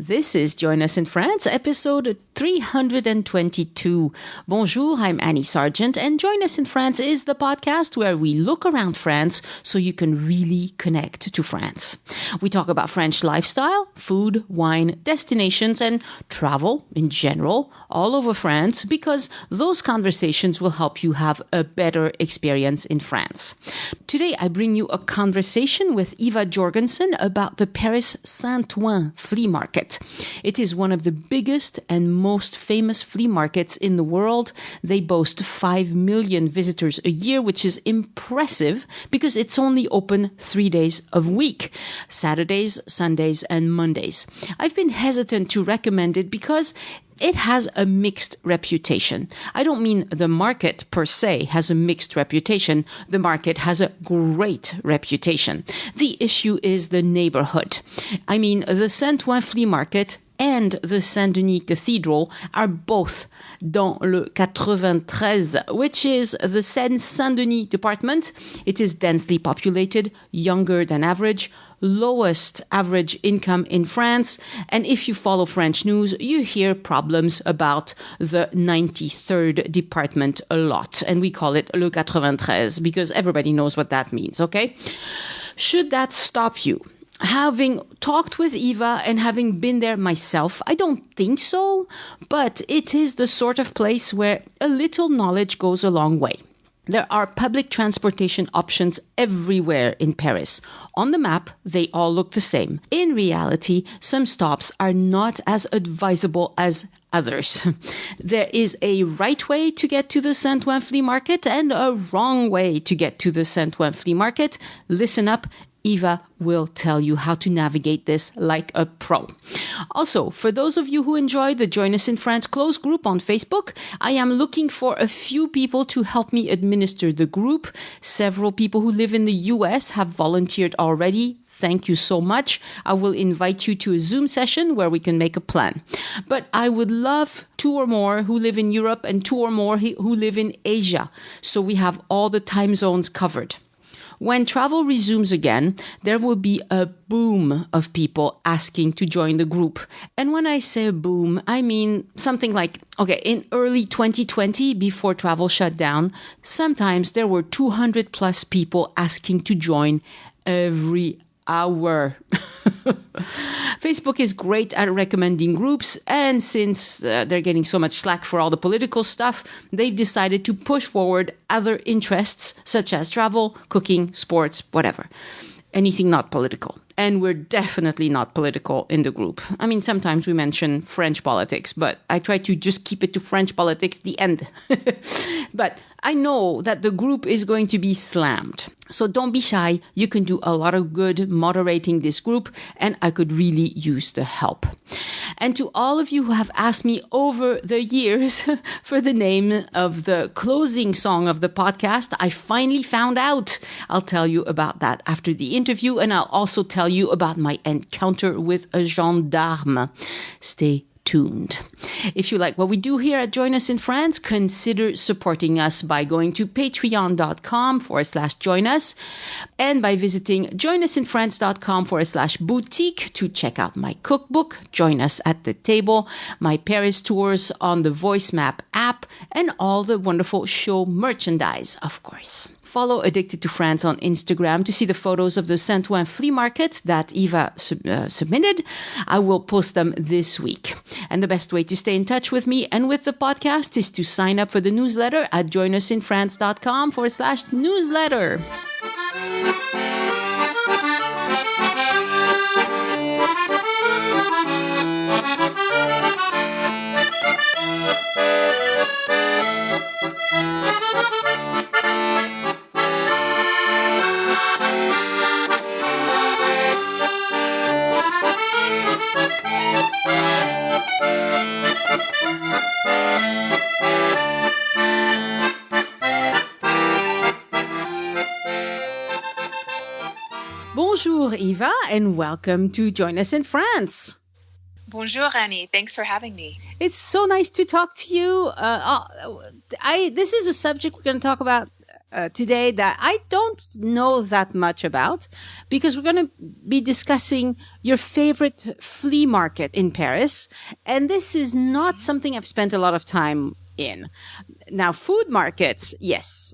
This is Join Us in France, episode 322. Bonjour, I'm Annie Sargent, and Join Us in France is the podcast where we look around France so you can really connect to France. We talk about French lifestyle, food, wine, destinations, and travel in general all over France because those conversations will help you have a better experience in France. Today, I bring you a conversation with Eva Jorgensen about the Paris Saint-Ouen Flea Market. It is one of the biggest and most famous flea markets in the world. They boast 5 million visitors a year, which is impressive because it's only open 3 days a week, Saturdays, Sundays, and Mondays. I've been hesitant to recommend it because it has a mixed reputation. I don't mean the market per se has a mixed reputation. The market has a great reputation. The issue is the neighborhood. I mean, the Saint-Ouen Flea Market and the Saint-Denis Cathedral are both dans le 93, which is the Seine-Saint-Denis department. It is densely populated, younger than average, lowest average income in France. And if you follow French news, you hear problems about the 93rd department a lot. And we call it le 93 because everybody knows what that means, okay? Should that stop you? Having talked with Eva and having been there myself, I don't think so, but it is the sort of place where a little knowledge goes a long way. There are public transportation options everywhere in Paris. On the map, they all look the same. In reality, some stops are not as advisable as others. There is a right way to get to the Saint-Ouen Flea Market and a wrong way to get to the Saint-Ouen Flea Market. Listen up. Eva will tell you how to navigate this like a pro. Also, for those of you who enjoy the Join Us in France closed group on Facebook, I am looking for a few people to help me administer the group. Several people who live in the US have volunteered already. Thank you so much. I will invite you to a Zoom session where we can make a plan. But I would love 2 or more who live in Europe and 2 or more who live in Asia, so we have all the time zones covered. When travel resumes again, there will be a boom of people asking to join the group. And when I say a boom, I mean something like, in early 2020, before travel shut down, sometimes there were 200 plus people asking to join every hour. Facebook is great at recommending groups, and since they're getting so much slack for all the political stuff, they've decided to push forward other interests such as travel, cooking, sports, whatever. Anything not political. And we're definitely not political in the group. I mean, sometimes we mention French politics, but I try to just keep it to French politics, the end. But I know that the group is going to be slammed. So don't be shy. You can do a lot of good moderating this group, and I could really use the help. And to all of you who have asked me over the years for the name of the closing song of the podcast, I finally found out. I'll tell you about that after the interview, and I'll also tell you about my encounter with a gendarme. Stay tuned. If you like what we do here at Join Us in France, consider supporting us by going to patreon.com/join us and by visiting joinusinfrance.com/boutique to check out my cookbook, Join Us at the Table, my Paris tours on the Voice Map app, and all the wonderful show merchandise, of course. Follow Addicted to France on Instagram to see the photos of the Saint-Ouen Flea Market that Eva submitted. I will post them this week. And the best way to stay in touch with me and with the podcast is to sign up for the newsletter at joinusinfrance.com/newsletter. Bonjour, Eva, and welcome to Join Us in France. Bonjour, Annie. Thanks for having me. It's so nice to talk to you. This is a subject we're going to talk about today that I don't know that much about, because we're going to be discussing your favorite flea market in Paris. And this is not something I've spent a lot of time in. Now, food markets, yes.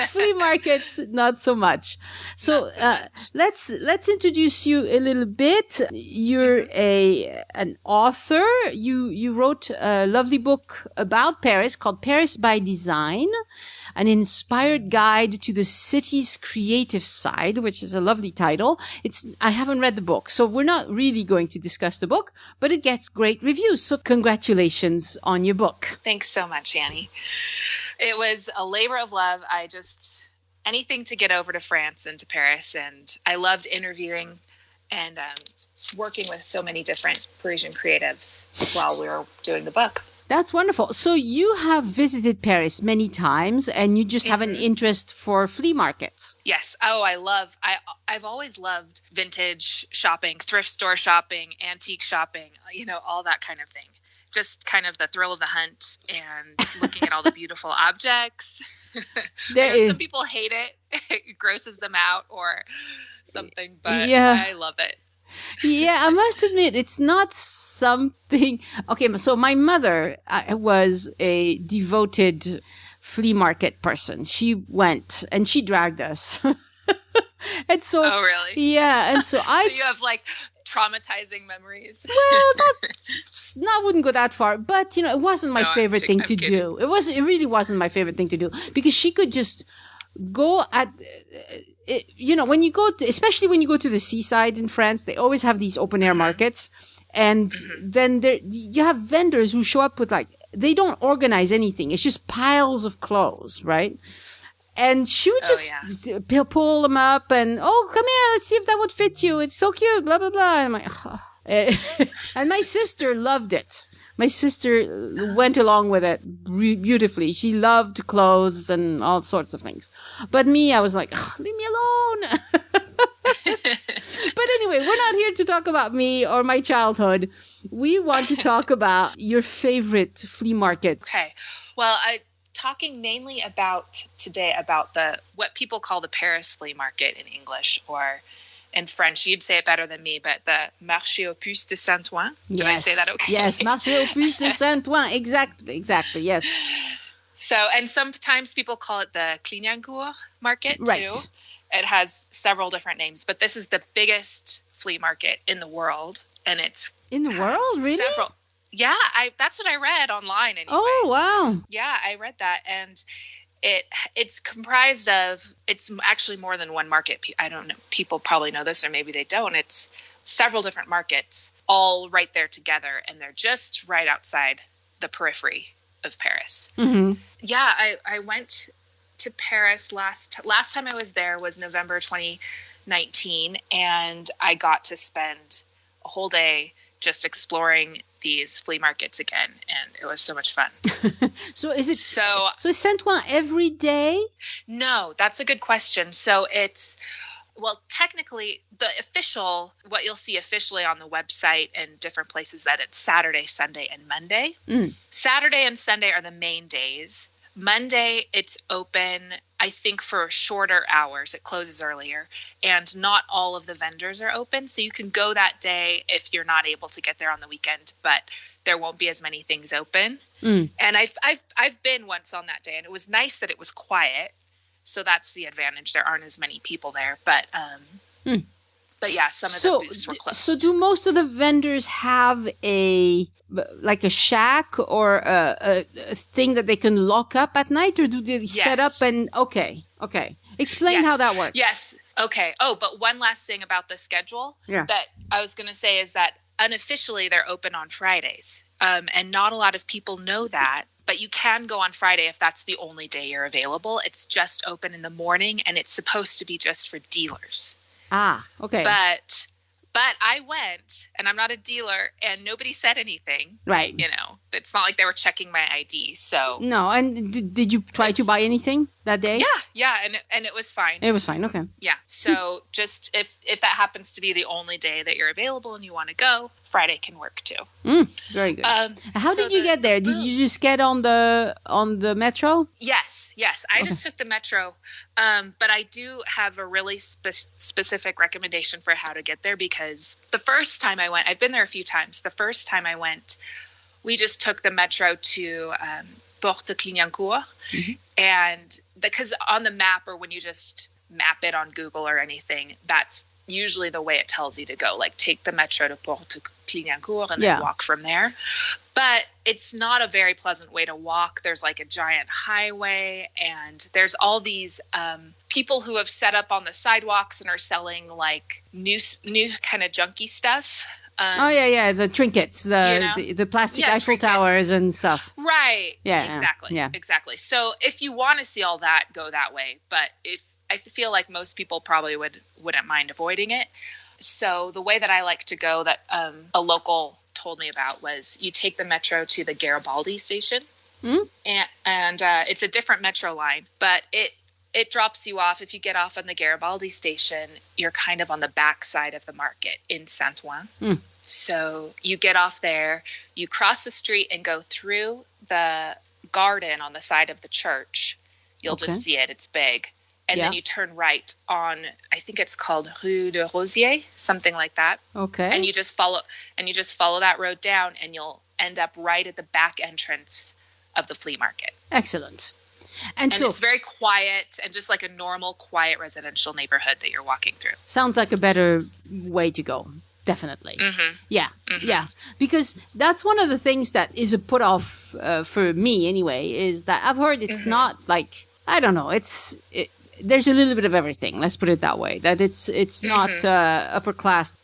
Flea markets, not so much. So, let's introduce you a little bit. You're an author. You wrote a lovely book about Paris called Paris by Design, an inspired guide to the city's creative side, which is a lovely title. I haven't read the book, so we're not really going to discuss the book, but it gets great reviews. So congratulations on your book. Thanks so much, Annie. It was a labor of love. Anything to get over to France and to Paris. And I loved interviewing and working with so many different Parisian creatives while we were doing the book. That's wonderful. So you have visited Paris many times, and you just have an interest for flea markets. Yes. Oh, I've always loved vintage shopping, thrift store shopping, antique shopping, all that kind of thing. Just kind of the thrill of the hunt and looking at all the beautiful objects. Some people hate it. It grosses them out or something, but I love it. Yeah, I must admit, it's not something... Okay, so my mother was a devoted flea market person. She went and she dragged us. And so... Oh, really? Yeah, and so So you have traumatizing memories. Well, I wouldn't go that far, but it wasn't my favorite thing to do. It really wasn't my favorite thing to do, because she could just go at, when you go to, especially when you go to the seaside in France, they always have these open air markets, and then you have vendors who show up with they don't organize anything. It's just piles of clothes, right? And she would just pull them up and, come here, let's see if that would fit you. It's so cute, blah, blah, blah. And I'm like, oh. And my sister loved it. My sister went along with it beautifully. She loved clothes and all sorts of things. But me, I was like, leave me alone. But anyway, we're not here to talk about me or my childhood. We want to talk about your favorite flea market. Okay. Well, talking mainly about what people call the Paris flea market in English, or in French, you'd say it better than me, but the Marché aux Puces de Saint-Ouen. Did I say that okay? Yes, Marché aux Puces de Saint-Ouen. Exactly, yes. So, and sometimes people call it the Clignancourt market right. too. It has several different names, but this is the biggest flea market in the world, and it's in the world, really? Yeah, that's what I read online anyway. Oh, wow. Yeah, I read that, and it's comprised of, it's actually more than one market. I don't know, people probably know this, or maybe they don't. It's several different markets all right there together, and they're just right outside the periphery of Paris. Mm-hmm. Yeah, I went to Paris last time I was there was November 2019, and I got to spend a whole day just exploring these flea markets again, and it was so much fun. So is it so Saint-Ouen every day? No, that's a good question. So it's, well, technically what you'll see officially on the website and different places, that it's Saturday, Sunday, and Monday. Saturday and Sunday are the main days. Monday, it's open, I think, for shorter hours. It closes earlier, and not all of the vendors are open. So you can go that day if you're not able to get there on the weekend, but there won't be as many things open. And I've been once on that day, and it was nice that it was quiet. So that's the advantage. There aren't as many people there, but yeah, some of the booths were closed. So do most of the vendors have a shack or a thing that they can lock up at night, or do they set up and okay. Explain how that works. Yes. Okay. Oh, but one last thing about the schedule that I was going to say is that unofficially they're open on Fridays. And not a lot of people know that, but you can go on Friday if that's the only day you're available. It's just open in the morning, and it's supposed to be just for dealers. Ah, okay. But I went, and I'm not a dealer, and nobody said anything. Right. it's not like they were checking my ID. So no. And did you try to buy anything that day? Yeah, and it was fine. It was fine. Okay. Yeah. So just if that happens to be the only day that you're available and you want to go, Friday can work too. Very good. How did you get there? Did you just get on the metro? Yes. I just took the metro. But I do have a really specific recommendation for how to get there, because the first time I went, I've been there a few times. The first time I went, we just took the metro to Porte de Clignancourt. And because on the map, or when you just map it on Google or anything, that's usually the way it tells you to go. Like, take the metro to Porte de Clignancourt and then walk from there. But it's not a very pleasant way to walk. There's like a giant highway, and there's all these people who have set up on the sidewalks and are selling like new kind of junky stuff. The trinkets, the plastic Eiffel Towers and stuff. Right. Yeah. Exactly. So if you want to see all that, go that way. But I feel like most people probably wouldn't mind avoiding it. So the way that I like to go, that a local told me about, was you take the metro to the Garibaldi station, and it's a different metro line, but it drops you off. If you get off on the Garibaldi station, you're kind of on the back side of the market in Saint-Ouen. So you get off there, you cross the street and go through the garden on the side of the church. You'll just see it. It's big. And then you turn right on, I think it's called Rue de Rosiers, something like that. Okay. And you just follow that road down, and you'll end up right at the back entrance of the flea market. Excellent. And so it's very quiet, and just like a normal, quiet residential neighborhood that you're walking through. Sounds like a better way to go. Definitely. Yeah. Because that's one of the things that is a put off for me anyway, is that I've heard it's not like, I don't know, there's a little bit of everything. Let's put it that way. That it's not upper class.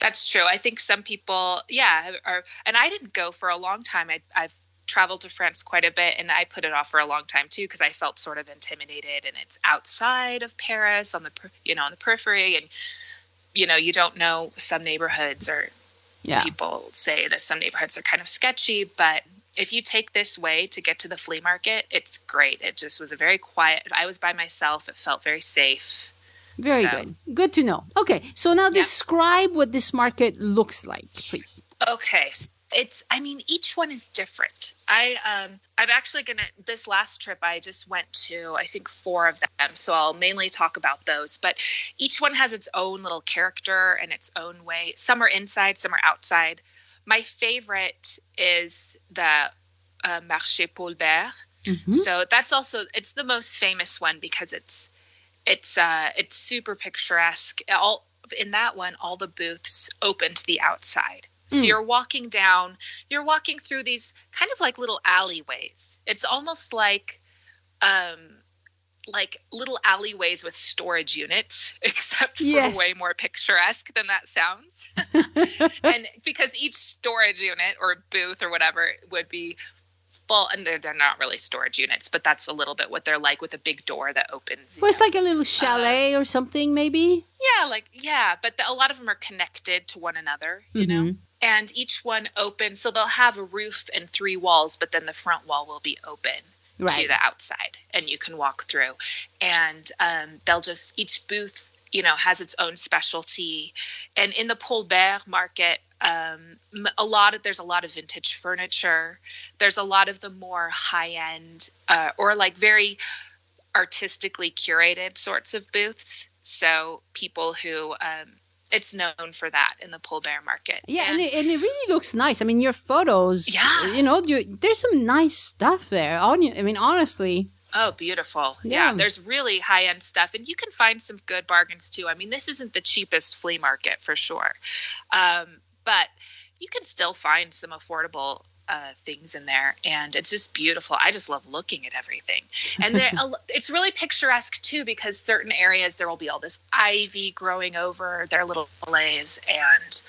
That's true. I think some people, are, and I didn't go for a long time. I've traveled to France quite a bit, and I put it off for a long time too, because I felt sort of intimidated, and it's outside of Paris on the periphery, and you don't know some neighborhoods, or people say that some neighborhoods are kind of sketchy, but if you take this way to get to the flea market, it's great. It just was a very quiet, I was by myself. It felt very safe. Very good. Good to know. Okay. So now describe what this market looks like, please. Okay. Each one is different. I'm actually this last trip, I just went to, I think 4 of them. So I'll mainly talk about those, but each one has its own little character and its own way. Some are inside, some are outside. My favorite is the Marché Paul Bert. So it's the most famous one, because it's super picturesque. In that one, all the booths open to the outside. So you're walking through these kind of like little alleyways. It's almost like little alleyways with storage units, except for way more picturesque than that sounds. And because each storage unit or booth or whatever would be full, and they're not really storage units, but that's a little bit what they're like, with a big door that opens. Well, it's like a little chalet or something, maybe? But a lot of them are connected to one another, you know? And each one opens, so they'll have a roof and 3 walls, but then the front wall will be open to the outside, and you can walk through. And each booth, has its own specialty. And in the Paul Bert market, there's a lot of vintage furniture. There's a lot of the more high-end or like very artistically curated sorts of booths. So people who it's known for that in the Paul Bert market. Yeah, and it really looks nice. I mean, your photos, there's some nice stuff there. Honestly. Oh, beautiful. Yeah, there's really high-end stuff. And you can find some good bargains, too. I mean, this isn't the cheapest flea market, for sure. But you can still find some affordable things in there. And it's just beautiful. I just love looking at everything. And it's really picturesque, too, because certain areas there will be all this ivy growing over their little allays. And,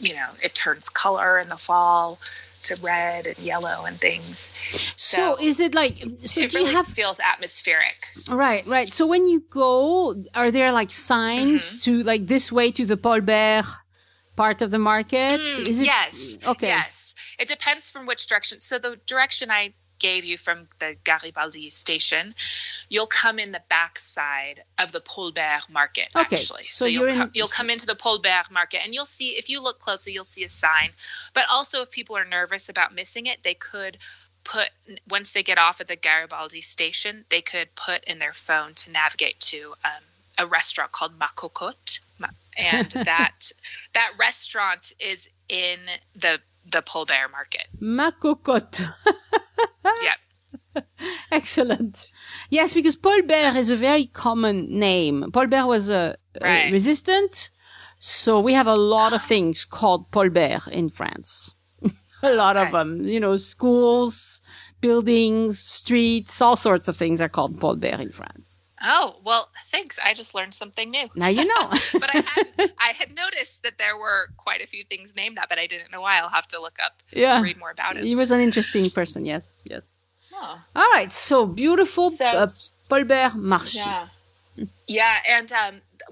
it turns color in the fall to red and yellow and things. So is it like... So it really feels atmospheric. Right. So when you go, are there like signs to like this way to the Paul Bert part of the market? Is it? Yes. Okay. Yes. It depends from which direction. So the direction I gave you from the Garibaldi station, you'll come in the backside of the Paul Bert market, actually. So you'll come into the Paul Bert market, and you'll see, if you look closely, you'll see a sign. But also, if people are nervous about missing it, they could put, once they get off at the Garibaldi station, they could put in their phone to navigate to a restaurant called Ma Cocotte. And that restaurant is in the Paul Bert market. Ma Cocotte. Yep. Excellent. Yes, because Paul Bert is a very common name. Paul Bert was a resistant, so we have a lot of things called Paul Bert in France. A lot of them. Schools, buildings, streets, all sorts of things are called Paul Bert in France. Oh, well, thanks. I just learned something new. Now you know. But I had noticed that there were quite a few things named that, but I didn't know why. I'll have to look up and read more about it. He was an interesting person, yes. Oh. All right, so beautiful Paul Bert Marché. Yeah, and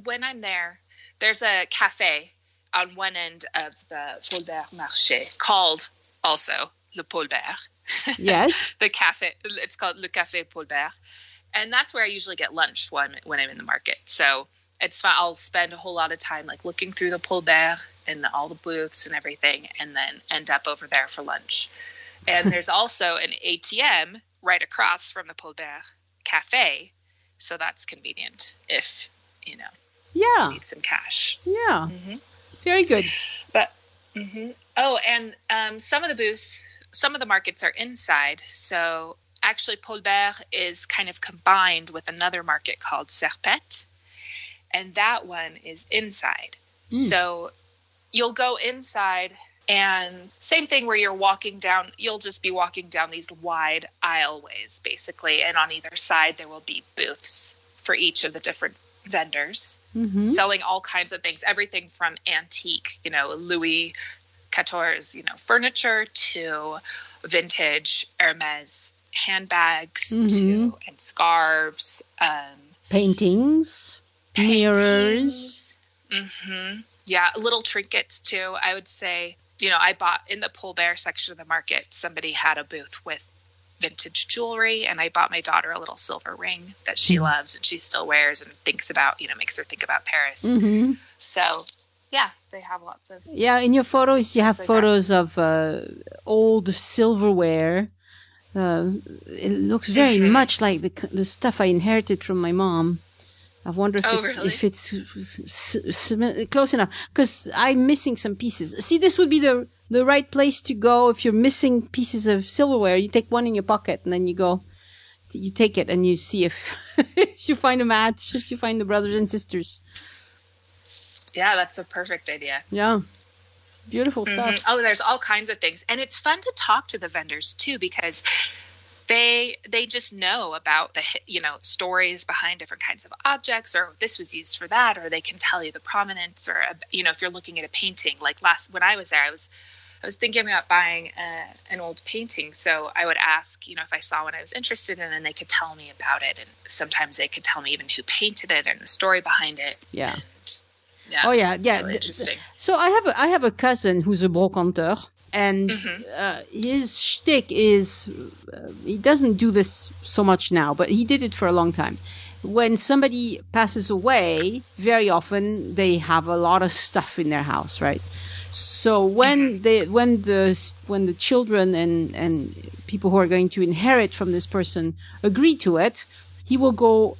when I'm there, there's a cafe on one end of the Paul Bert Marché called also Le Paul Bert. Yes. The cafe, it's called Le Café Paul Bert. And that's where I usually get lunch when I'm in the market. So it's fun. I'll spend a whole lot of time looking through the Paul Bert and all the booths and everything, and then end up over there for lunch. And there's also an ATM right across from the Paul Bert cafe. So that's convenient if, you need some cash. Yeah. Mm-hmm. Very good. But, oh, and some of the booths, some of the markets are inside. So actually, Paul Bert is kind of combined with another market called Serpette, and that one is inside. So you'll go inside, and same thing where you're walking down, you'll just be walking down these wide aisleways, basically, and on either side there will be booths for each of the different vendors selling all kinds of things, everything from antique, Louis XIV, furniture to vintage Hermes handbags and scarves, paintings, mirrors. Yeah, little trinkets too. I would say, I bought in the Paul Bert section of the market, somebody had a booth with vintage jewelry, and I bought my daughter a little silver ring that she loves and she still wears and thinks about, makes her think about Paris. So yeah, they have lots of. Yeah, in your photos, you have photos of old silverware. It looks very much like the stuff I inherited from my mom. I wonder if it's close enough, because I'm missing some pieces. See, this would be the right place to go if you're missing pieces of silverware. You take one in your pocket and then you take it and you see if you find a match, if you find the brothers and sisters. Yeah, that's a perfect idea. Yeah. Beautiful stuff. Oh, there's all kinds of things. And it's fun to talk to the vendors too, because they just know about the, stories behind different kinds of objects, or this was used for that, or they can tell you the provenance, or, if you're looking at a painting, like when I was there, I was thinking about buying an old painting. So I would ask, if I saw one I was interested in, and they could tell me about it. And sometimes they could tell me even who painted it and the story behind it. Yeah. Yeah. Oh yeah. Really interesting. So I have a cousin who's a brocanteur, and his shtick is he doesn't do this so much now, but he did it for a long time. When somebody passes away, very often they have a lot of stuff in their house, right? So when the children and people who are going to inherit from this person agree to it, he will go.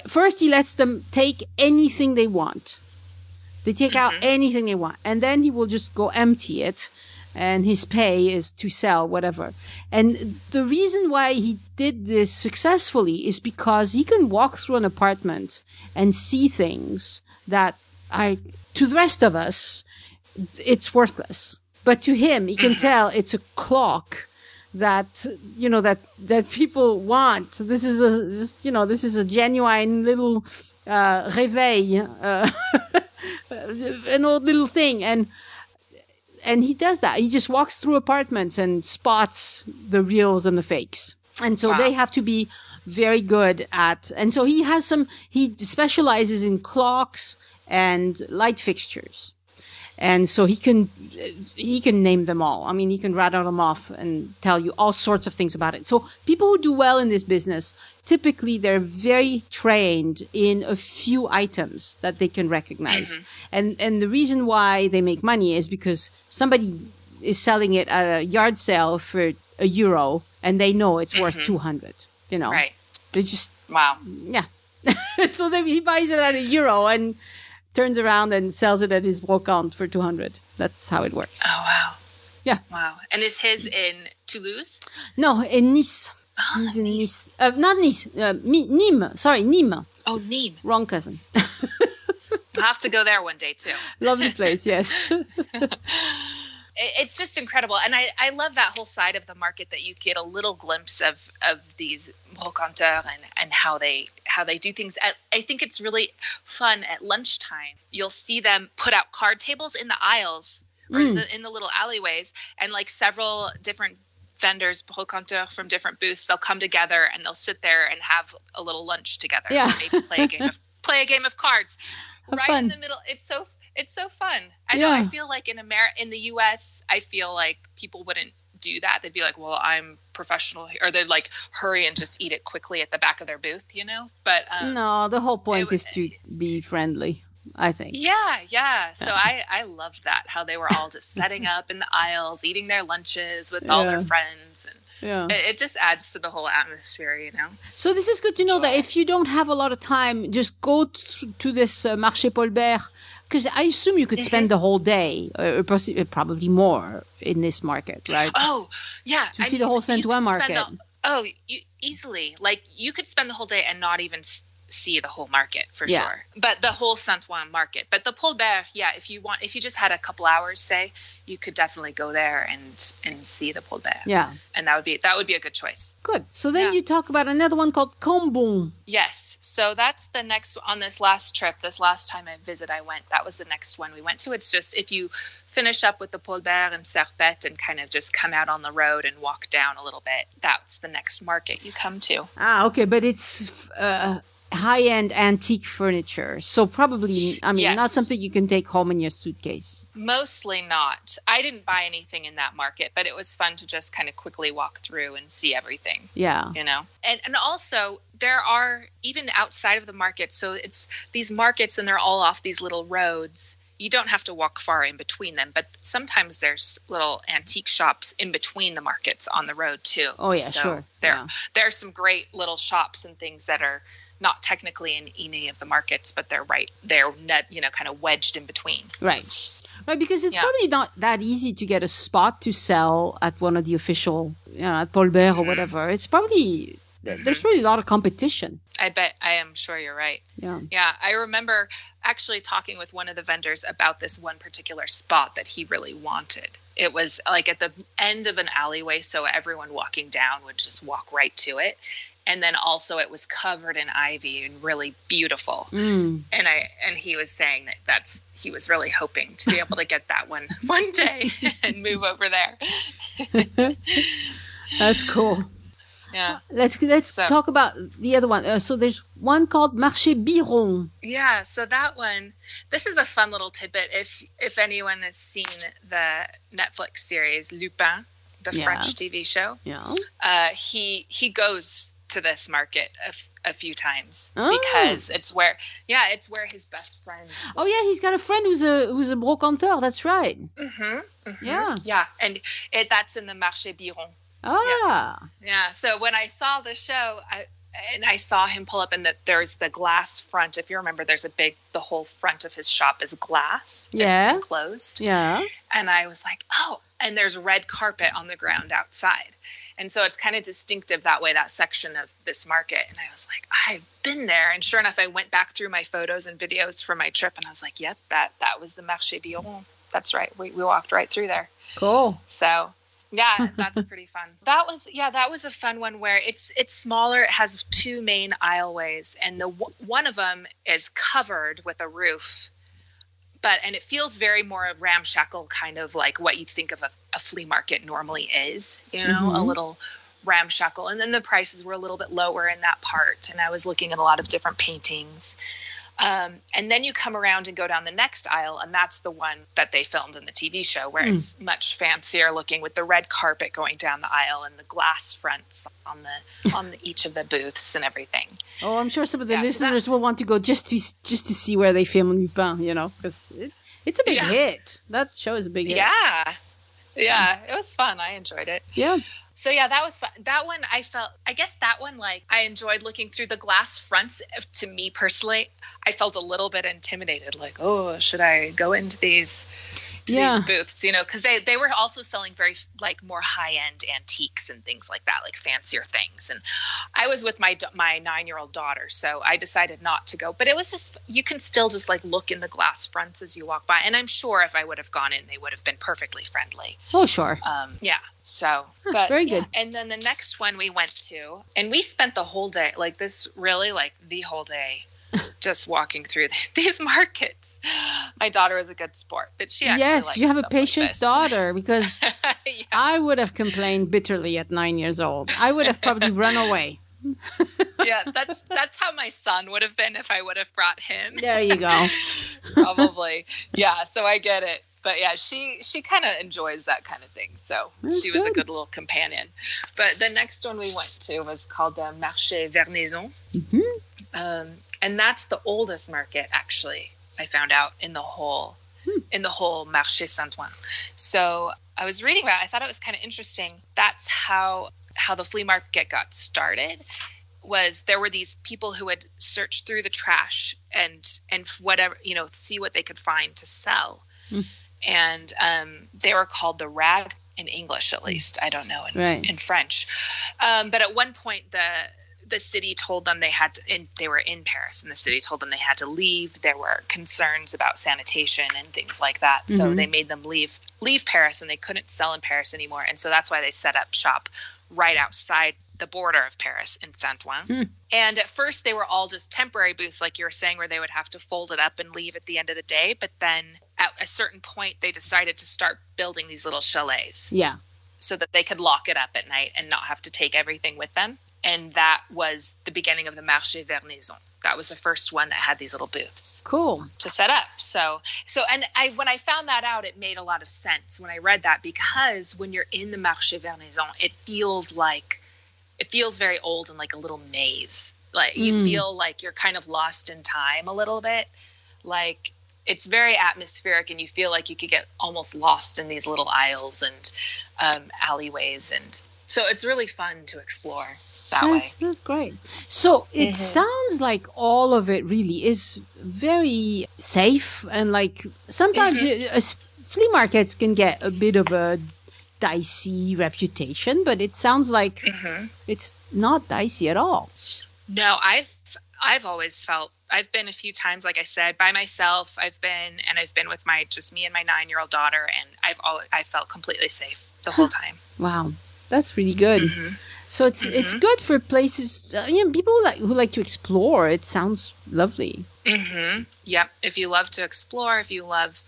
First, he lets them take anything they want. They take out anything they want, and then he will just go empty it, and his pay is to sell whatever. And the reason why he did this successfully is because he can walk through an apartment and see things that are, to the rest of us, it's worthless. But to him, he can tell it's a clock that, that people want. This is a genuine little réveil, an old little thing, and he does that. He just walks through apartments and spots the reals and the fakes, and so they have to be very good at. And so he specializes in clocks and light fixtures, And so he can name them all. I mean, he can rattle them off and tell you all sorts of things about it. So people who do well in this business, typically they're very trained in a few items that they can recognize. And the reason why they make money is because somebody is selling it at a yard sale for €1 and they know it's worth 200, you know. Right. They just, wow. Yeah. So then he buys it at €1 and turns around and sells it at his brocante for 200. That's how it works. Oh, wow. Yeah. Wow. And is his in Toulouse? No, in Nice. Oh, He's in Nice. Not Nice. Nîmes. Sorry, Nîmes. Oh, Nîmes. Wrong cousin. We'll have to go there one day, too. Lovely place, yes. It's just incredible. And I love that whole side of the market that you get a little glimpse of these brocanteurs and how they do things. I think it's really fun at lunchtime. You'll see them put out card tables in the aisles or in the little alleyways, and like several different vendors, brocanteurs from different booths, they'll come together and they'll sit there and have a little lunch together. Yeah. Maybe play a game of cards. Right fun. in the middle. It's so fun. I know. I feel like in the U.S., I feel like people wouldn't do that. They'd be like, "Well, I'm professional," or they'd like hurry and just eat it quickly at the back of their booth, you know. But no, the whole point is to be friendly, I think. Yeah. So I loved that, how they were all just setting up in the aisles, eating their lunches with all their friends, and it just adds to the whole atmosphere, you know. So this is good to know that if you don't have a lot of time, just go to this Marché Paul Bert. Because I assume you could spend the whole day, or probably more, in this market, right? Oh, yeah. To see the whole Saint-Ouen market. Easily. Like, you could spend the whole day and not even see the whole market, for sure. But the whole Saint-Ouen market. But the Paul Bert, if you just had a couple hours, say, you could definitely go there and see the Paul Bert. Yeah. And that would be a good choice. Good. So then you talk about another one called Cambon. Yes. So that's the next, on this last trip, this last time I went, that was the next one we went to. It's just, if you finish up with the Paul Bert and Serpette and kind of just come out on the road and walk down a little bit, that's the next market you come to. Ah, okay. But it's high-end antique furniture. So probably, not something you can take home in your suitcase. Mostly not. I didn't buy anything in that market, but it was fun to just kind of quickly walk through and see everything. Yeah. You know? And also, there are, even outside of the market, so it's these markets and they're all off these little roads. You don't have to walk far in between them, but sometimes there's little antique shops in between the markets on the road too. Oh, yeah, so sure. There are some great little shops and things that are not technically in any of the markets, but they're kind of wedged in between. Right, because it's probably not that easy to get a spot to sell at one of the official, at Paul Bert or whatever. It's probably, there's probably a lot of competition. I am sure you're right. Yeah. I remember actually talking with one of the vendors about this one particular spot that he really wanted. It was like at the end of an alleyway, so everyone walking down would just walk right to it. And then also it was covered in ivy and really beautiful. And he was saying that he was really hoping to be able to get that one day and move over there. That's cool. Yeah. Let's talk about the other one. So there's one called Marché Biron. Yeah. So that one, this is a fun little tidbit. If anyone has seen the Netflix series Lupin, the French TV show, he goes to this market a few times because it's where his best friend lives. Oh yeah, he's got a friend who's a brocanteur. That's right. Yeah, and that's in the Marché Biron. Yeah. So when I saw the show, I saw him pull up, and that there's the glass front. If you remember, there's the whole front of his shop is glass. It's enclosed. Yeah. And I was like, oh, and there's red carpet on the ground outside. And so it's kind of distinctive that way, that section of this market. And I was like, I've been there. And sure enough, I went back through my photos and videos from my trip, and I was like, yep, that was the Marché Biron. That's right. We walked right through there. Cool. So yeah, that's pretty fun. That was a fun one where it's smaller. It has two main aisleways, and one of them is covered with a roof. And it feels very more of ramshackle, kind of like what you'd think of a flea market normally is, a little ramshackle. And then the prices were a little bit lower in that part. And I was looking at a lot of different paintings. And then you come around and go down the next aisle, and that's the one that they filmed in the TV show, where it's much fancier looking, with the red carpet going down the aisle and the glass fronts on each of the booths and everything. Oh, I'm sure some of the listeners will want to go just to see where they film Lupin, because it's a big hit. That show is a big hit. Yeah, it was fun. I enjoyed it. Yeah. So yeah, that was fun. That one I enjoyed looking through the glass fronts. To me personally, I felt a little bit intimidated, like, oh, should I go into these booths, because they were also selling very more high-end antiques and things like that, like fancier things. And I was with my 9-year-old daughter, so I decided not to go. But it was just, you can still just look in the glass fronts as you walk by. And I'm sure if I would have gone in, they would have been perfectly friendly. Oh, sure. Yeah. So, but very good. And then the next one we went to, and we spent the whole day, the whole day, just walking through these markets. My daughter was a good sport, but she actually likes you have a stuff patient daughter, because I would have complained bitterly at 9 years old. I would have probably run away. Yeah, that's how my son would have been if I would have brought him. There you go. Probably. Yeah, so I get it. But yeah, she kind of enjoys that kind of thing. So she was a good little companion. But the next one we went to was called the Marché Vernaison. Mm-hmm. And that's the oldest market, actually, I found out, in the whole Marché Saint-Ouen. So I was reading about it. I thought it was kind of interesting. That's how the flea market got started. There were these people who would search through the trash and whatever, see what they could find to sell. Mm. And they were called the rag in English, at least. I don't know in French. But at one point, the city told them they were in Paris, and the city told them they had to leave. There were concerns about sanitation and things like that. Mm-hmm. So they made them leave Paris, and they couldn't sell in Paris anymore. And so that's why they set up shop right outside the border of Paris in Saint-Ouen. Mm. And at first they were all just temporary booths, like you were saying, where they would have to fold it up and leave at the end of the day. But then at a certain point, they decided to start building these little chalets. Yeah. So that they could lock it up at night and not have to take everything with them. And that was the beginning of the Marché Vernaison. That was the first one that had these little booths. Cool. To set up. When I found that out, it made a lot of sense when I read that, because when you're in the Marché Vernaison, it feels very old and like a little maze. Like you feel like you're kind of lost in time a little bit. Like it's very atmospheric, and you feel like you could get almost lost in these little aisles and alleyways, and so it's really fun to explore that way. That's great. So it sounds like all of it really is very safe, and like sometimes flea markets can get a bit of a dicey reputation, but it sounds like it's not dicey at all. No, I've always felt, I've been a few times, like I said, by myself. I've been with just me and my 9-year-old daughter, and I felt completely safe the whole time. Wow. That's really good. Mm-hmm. So it's good for places, people who like to explore. It sounds lovely. Mm-hmm. Yep. If you love to explore, if you love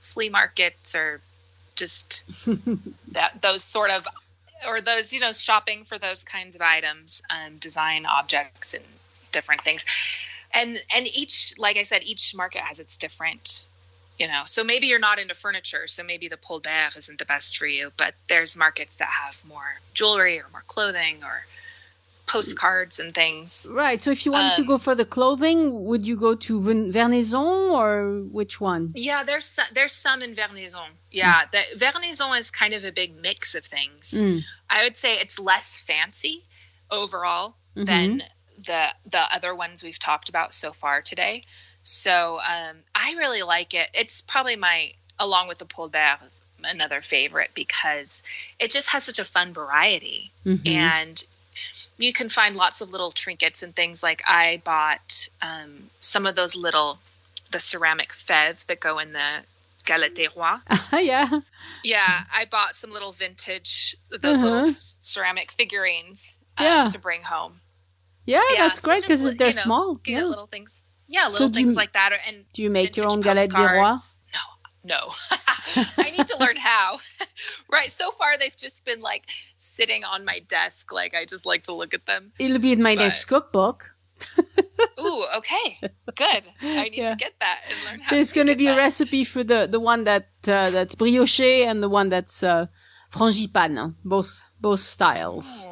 flea markets, or just those sort of, or those, shopping for those kinds of items, design objects and different things. And each, like I said, each market has its different, so maybe you're not into furniture, so maybe the Paul Bert isn't the best for you, but there's markets that have more jewelry or more clothing or postcards and things. Right. So if you wanted to go for the clothing, would you go to Vernaison, or which one? Yeah, there's some in Vernaison. Yeah, the Vernaison is kind of a big mix of things. I would say it's less fancy overall than the other ones we've talked about so far today. So I really like it. It's probably along with the Paul Bert, another favorite, because it just has such a fun variety. Mm-hmm. And you can find lots of little trinkets and things. Like I bought some of those the ceramic fèves that go in the galette des rois. Yeah. Yeah, I bought some little vintage, those little ceramic figurines to bring home. Yeah, that's great, because they're small. You get little things. Yeah, little things like that. And do you make your own galette des rois? No. I need to learn how. Right. So far, they've just been like sitting on my desk. Like I just like to look at them. It'll be in my next cookbook. Ooh, okay. Good. I need to get that and learn how There's going to be a recipe for the one that's brioché and the one that's frangipane, both styles.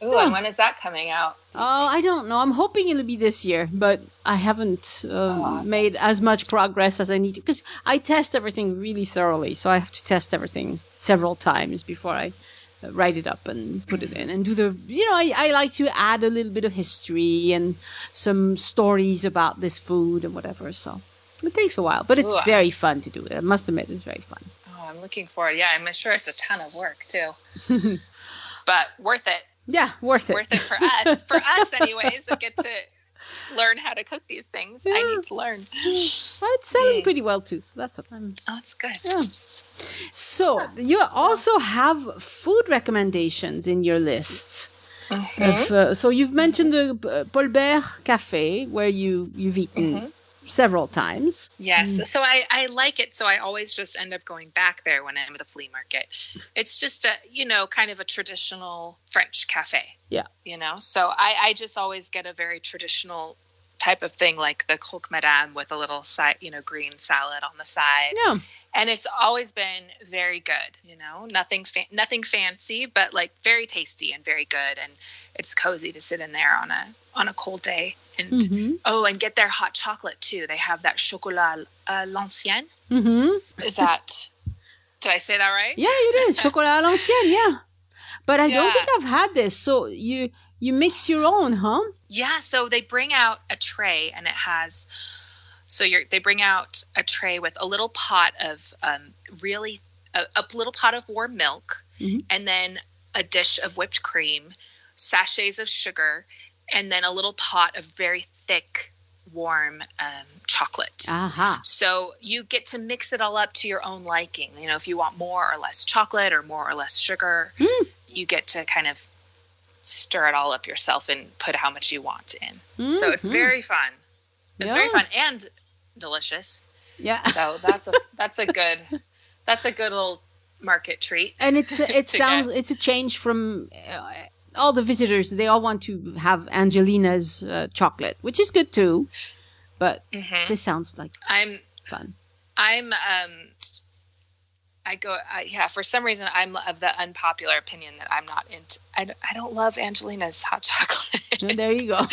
Ooh, and when is that coming out? I don't know. I'm hoping it'll be this year, but I haven't awesome. made as much progress as I need to, because I test everything really thoroughly. So I have to test everything several times before I write it up and put it in and do the, I like to add a little bit of history and some stories about this food and whatever. So it takes a while, but it's very fun to do it. I must admit, it's very fun. Oh, I'm looking forward. Yeah, I'm sure it's a ton of work too, but worth it. Yeah, worth it. Worth it for us. For us, anyways, I get to learn how to cook these things. I need to learn. Well, it's selling pretty well too, so that's what I'm... Oh, that's good. Yeah. So, you also have food recommendations in your list. So you've mentioned the Paul Bert Cafe, where you've eaten several times. Yes. So I like it. So I always just end up going back there when I'm at the flea market. It's just kind of a traditional French cafe. Yeah. So I just always get a very traditional type of thing, like the croque-madame with a little side, green salad on the side. Yeah. And it's always been very good, nothing fancy, but like very tasty and very good. And it's cozy to sit in there on a cold day. And and get their hot chocolate too. They have that chocolat l'ancienne. Is that? Did I say that right? Yeah, it is chocolat l'ancienne. Yeah, but I don't think I've had this. So you mix your own, huh? Yeah. So they bring out a tray, and it has. So they bring out a tray with a little pot of a little pot of warm milk, and then a dish of whipped cream, sachets of sugar, and then a little pot of very thick, warm chocolate. So you get to mix it all up to your own liking. If you want more or less chocolate or more or less sugar, you get to kind of stir it all up yourself and put how much you want in. So it's very fun. It's very fun and delicious. Yeah. So that's a good little market treat. And it's a change from all the visitors. They all want to have Angelina's chocolate, which is good too. But this sounds like fun. For some reason, I'm of the unpopular opinion that I'm not into. I don't love Angelina's hot chocolate. There you go.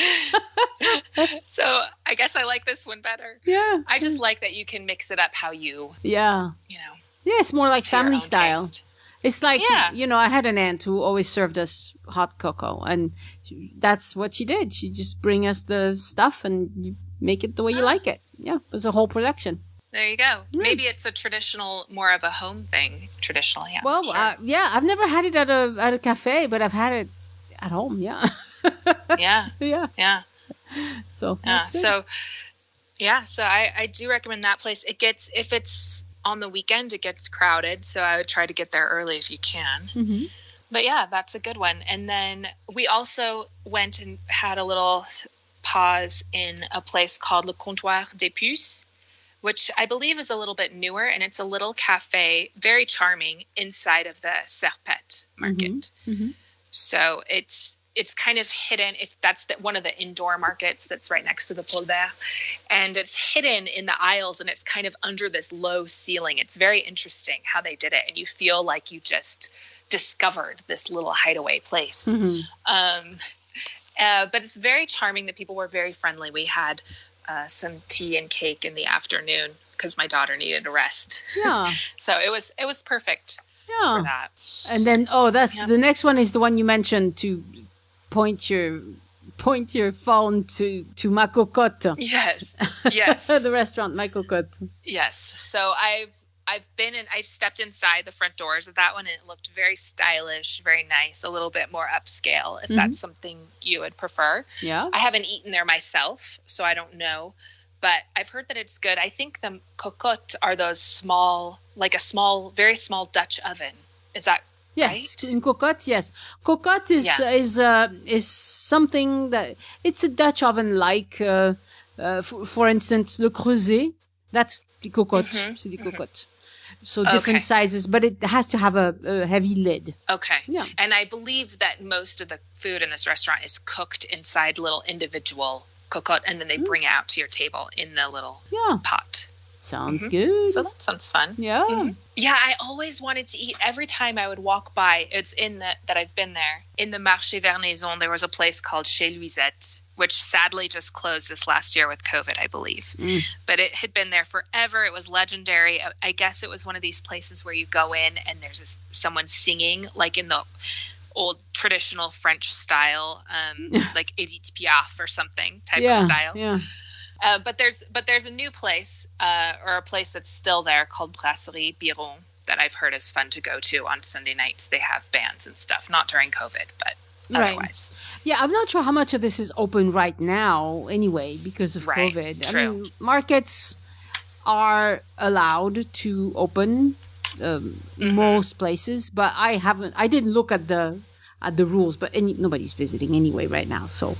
So I guess I like this one better. Yeah. I just like that you can mix it up how you. Yeah. Yeah, it's more like family style. Taste. It's like, I had an aunt who always served us hot cocoa, and that's what she did. She just bring us the stuff and you make it the way you like it. Yeah, it was a whole production. There you go. Maybe it's a traditional, more of a home thing, traditionally. Well, sure. I've never had it at a cafe, but I've had it at home, yeah. Yeah. So, so I do recommend that place. If it's on the weekend, it gets crowded, so I would try to get there early if you can. But yeah, that's a good one. And then we also went and had a little pause in a place called Le Comptoir des Puces, which I believe is a little bit newer, and it's a little cafe, very charming, inside of the Serpette market. So it's kind of hidden. If that's one of the indoor markets that's right next to the Paul Bert, and it's hidden in the aisles, and it's kind of under this low ceiling. It's very interesting how they did it, and you feel like you just discovered this little hideaway place. But it's very charming. The people were very friendly. We had some tea and cake in the afternoon because my daughter needed a rest. Yeah. So it was perfect for that. And then the next one is the one you mentioned, to point your phone to Ma Cocotte. Yes. The restaurant Ma Cocotte. Yes. So I stepped inside the front doors of that one, and it looked very stylish, very nice, a little bit more upscale, if that's something you would prefer. Yeah. I haven't eaten there myself, so I don't know, but I've heard that it's good. I think the cocotte are those small, very small Dutch oven. Is that right? In cocotte, yes. Cocotte is something that it's a Dutch oven, like for instance, Le Creuset. That's the cocotte. C'est the cocotte. So different sizes, but it has to have a heavy lid. Okay. Yeah. And I believe that most of the food in this restaurant is cooked inside little individual cocotte, and then they bring it out to your table in the little pot. Sounds good. So that sounds fun. Yeah. Yeah, I always wanted to eat. Every time I would walk by, it's in that I've been there. In the Marché Vernaison, there was a place called Chez Louisette, which sadly just closed this last year with COVID, I believe. But it had been there forever. It was legendary. I guess it was one of these places where you go in and there's someone singing, like in the old traditional French style, like Edith Piaf or something type of style. Yeah. But there's a new place, or a place that's still there called Brasserie Biron that I've heard is fun to go to on Sunday nights. They have bands and stuff, not during COVID, but otherwise. Yeah, I'm not sure how much of this is open right now anyway because of COVID. True. I mean, markets are allowed to open most places, but I didn't look at the rules, but nobody's visiting anyway right now, so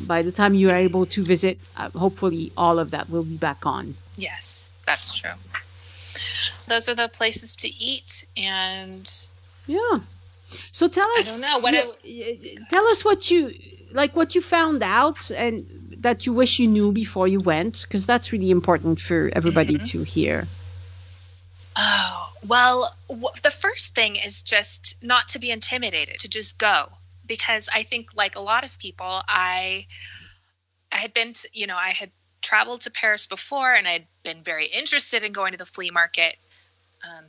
by the time you are able to visit, hopefully all of that will be back on. Yes, that's true. Those are the places to eat, and so tell us. I don't know tell us what you found out and that you wish you knew before you went, because that's really important for everybody to hear. Oh, well, the first thing is just not to be intimidated, to just go. Because I think, like a lot of people, I had been to, I had traveled to Paris before, and I'd been very interested in going to the flea market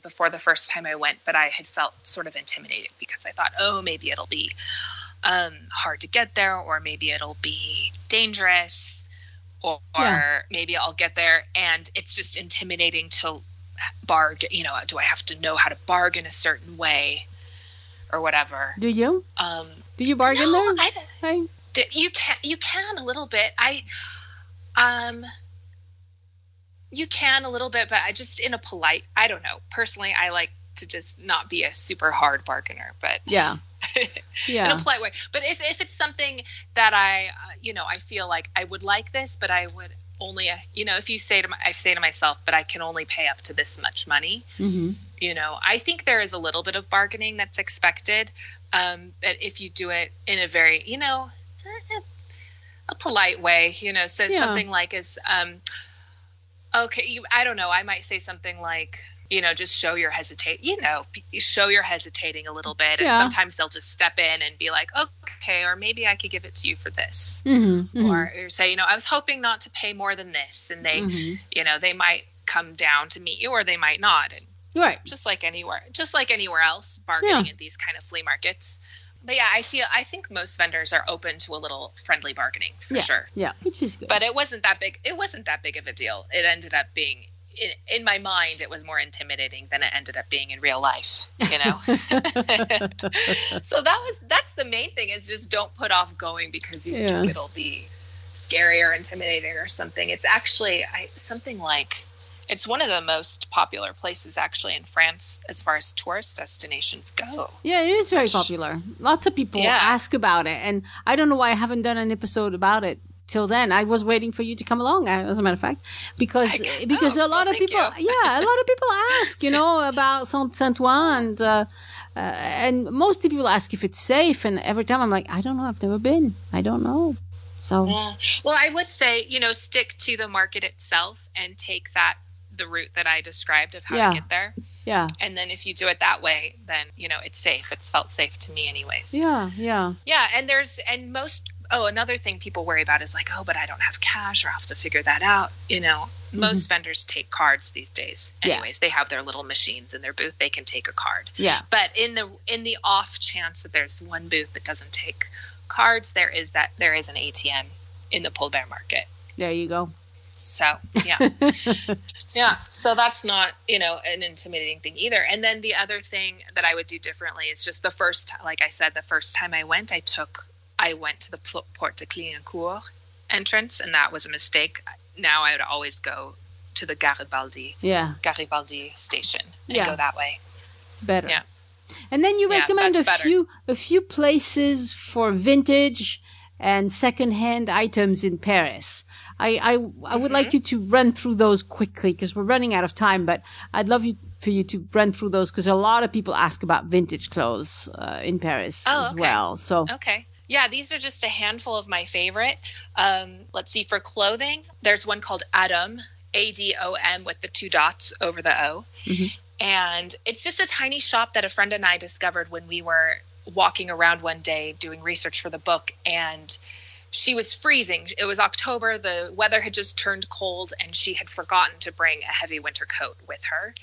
before the first time I went, but I had felt sort of intimidated because I thought, oh, maybe it'll be hard to get there, or maybe it'll be dangerous, or maybe I'll get there and it's just intimidating to bargain. Do I have to know how to bargain a certain way or whatever? Do you? Do you bargain there? You can a little bit. You can a little bit, but I just in a polite. I don't know. Personally, I like to just not be a super hard bargainer, but in a polite way. But if it's something that I feel like I would like this, but I would only, if you say I say to myself, but I can only pay up to this much money. I think there is a little bit of bargaining that's expected. That if you do it in a very, a polite way, something like okay, I don't know. I might say something like, just show your show you're hesitating a little bit. And sometimes they'll just step in and be like, okay, or maybe I could give it to you for this. Or say, I was hoping not to pay more than this. And they, they might come down to meet you, or they might not. And just like anywhere else, bargaining at these kind of flea markets. But I think most vendors are open to a little friendly bargaining for sure. Yeah, which is good. But it wasn't that big. It wasn't that big of a deal. It ended up being, in my mind, it was more intimidating than it ended up being in real life. So that's the main thing, is just don't put off going because you think it'll be scary or intimidating or something. It's actually something like. It's one of the most popular places actually in France as far as tourist destinations go. Yeah, it is very popular. Lots of people ask about it. And I don't know why I haven't done an episode about it till then. I was waiting for you to come along, as a matter of fact, because a lot of people ask, about Saint-Ouen, and most people ask if it's safe. And every time I'm like, I don't know. I've never been. I don't know. So, well, I would say, stick to the market itself and take the route that I described of how to get there. Yeah. And then if you do it that way, then, it's safe. It's felt safe to me anyways. Yeah. Yeah. And another thing people worry about is like, oh, but I don't have cash, or I'll have to figure that out. Most vendors take cards these days. Anyways, they have their little machines in their booth. They can take a card. Yeah. But in the off chance that there's one booth that doesn't take cards, there is an ATM in the Paul Bert market. There you go. So, so that's not, an intimidating thing either. And then the other thing that I would do differently is just the first time I went, I went to the Porte de Clignancourt entrance, and that was a mistake. Now I would always go to the Garibaldi station and go that way. Better. Yeah. And then you recommend a few places for vintage and secondhand items in Paris. I would like you to run through those quickly because we're running out of time, but I'd love for you to run through those because a lot of people ask about vintage clothes in Paris as well. So okay. Yeah, these are just a handful of my favorite. Let's see, for clothing, there's one called Adam, Adom, with the 2 dots over the O. Mm-hmm. And it's just a tiny shop that a friend and I discovered when we were walking around one day doing research for the book. And she was freezing. It was October. The weather had just turned cold, and she had forgotten to bring a heavy winter coat with her.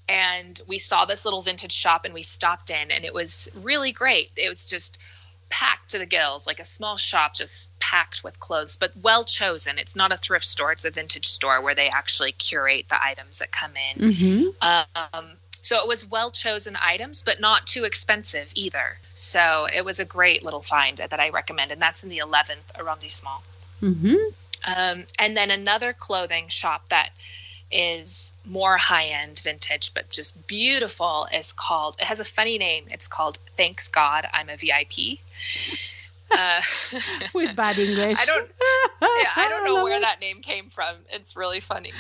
And we saw this little vintage shop, and we stopped in, and it was really great. It was just packed to the gills, like a small shop just packed with clothes, but well chosen. It's not a thrift store. It's a vintage store where they actually curate the items that come in. Mm-hmm. So it was well chosen items, but not too expensive either. So it was a great little find that I recommend. And that's in the 11th arrondissement. Mm-hmm. And then another clothing shop that is more high-end vintage, but just beautiful, is called, it has a funny name. It's called Thanks God I'm a VIP. With bad English. I don't know where that name came from. It's really funny.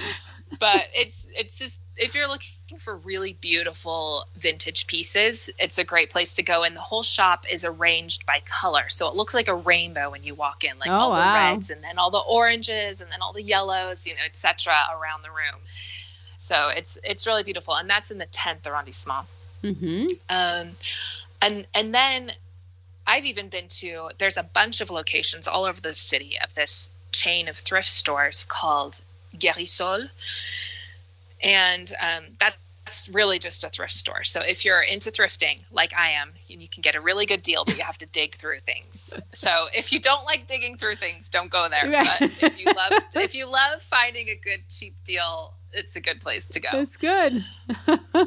But it's just, if you're looking for really beautiful vintage pieces, it's a great place to go. And the whole shop is arranged by color. So it looks like a rainbow when you walk in, like all the reds and then all the oranges and then all the yellows, etc. around the room. So it's really beautiful. And that's in the 10th arrondissement. Mm-hmm. And then I've even been to, there's a bunch of locations all over the city of this chain of thrift stores called Garibaldi. And that's really just a thrift store. So if you're into thrifting, like I am, you can get a really good deal, but you have to dig through things. So if you don't like digging through things, don't go there. Right. But if you love finding a good cheap deal, it's a good place to go. It's good.